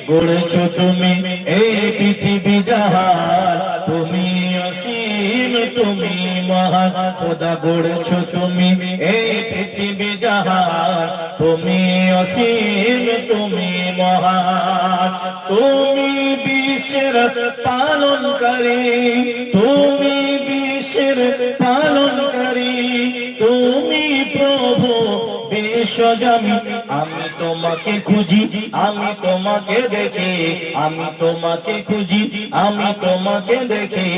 গড়েছো তুমি এই পৃথিবী জাহান, তুমি অসীম তুমি মহান। খোদা গড়েছো তুমি এই পৃথিবী জাহান, তুমি অসীম তুমি মহান। তুমি বিশ্বের পালনকারী, তুমি বিশ্বের পালনকারী, তুমি প্রভু বিশ্বজামি। আমি তোমাকে খুঁজি, আমি তোমাকে দেখি, আমি তোমাকে খুঁজি, আমি তোমাকে দেখি।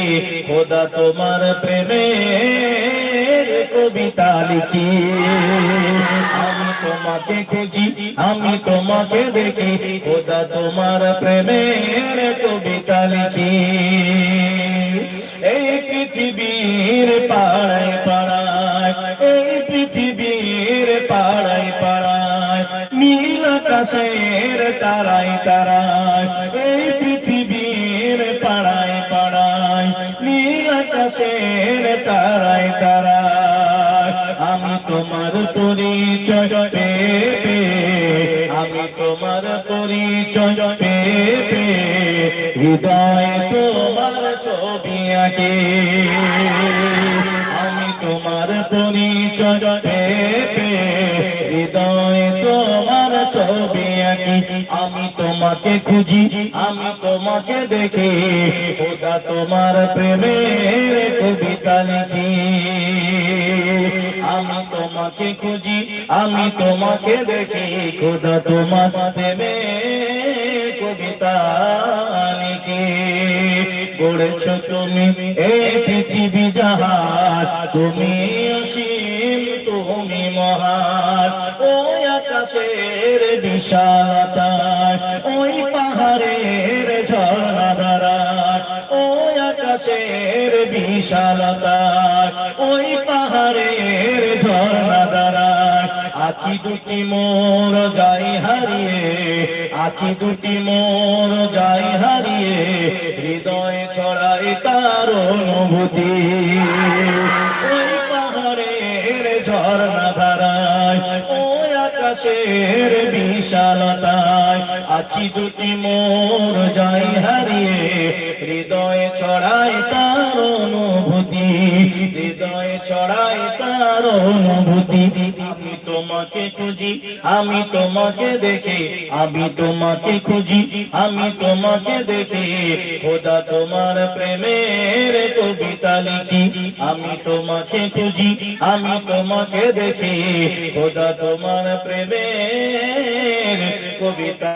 খোদা তোমার প্রেমের কবিতা লিখি। আমি তোমাকে খুঁজি, আমি তোমাকে দেখি, খোদা তোমার প্রেমের কবিতা লিখি। এই পৃথিবীর পাড়ায় পাড়ায়, এই পৃথিবীর পাড়ায় পাড়ায়, নীল আকাশের তারায় তারায়, এই পৃথিবীর পাড়ায় পাড়ায়, নীল আকাশের তারায় তারায়। আমি তোমার পরিচয় পেয়ে, আমি তোমার পরিচয় পেয়ে, হৃদয় তোমার ছবি আঁকে। আমি তোমার পরিচয় পেয়ে, হৃদয় তোমার ছবি আঁকি। আমি তোমাকে খুঁজি, আমি তোমাকে দেখি, খোদা তোমার প্রেমের কবিতা লিখি। আমি তোমাকে খুঁজি, আমি তোমাকে দেখি, খোদা তোমার প্রেমের কবিতা লিখি। গড়েছো তুমি এই পৃথিবী জাহান, তুমি অসীম তুমি মহান। ওই আকাশের বিশালতায়, ওই পাহাড়ের ঝর্ণা ধারায়, ওই আকাশের বিশালতায়, ওই পাহাড়ের ঝর্ণা ধারায়, আখি দুটি মোর যাই হারিয়ে, আখি দুটি মোর যাই হারিয়ে, হৃদয়ে ছড়াই তার অনুভূতি। ওই পাহাড়ের ঝর্ণা ধারায়, ওই আকাশের বিশালতায়, আখি দুটি মোর যাই হারিয়ে, হৃদয়ে ছড়াই তার অনুভূতি, হৃদয়ে ছড়াই তার অনুভূতি। আমি তোমাকে খুঁজি, আমি তোমাকে দেখি, আমি তোমাকে খুঁজি, আমি তোমাকে দেখি, খোদা তোমার প্রেমের কবিতা লিখি। আমি তোমাকে খুঁজি, আমি তোমাকে দেখি, খোদা তোমার প্রেমের কবিতা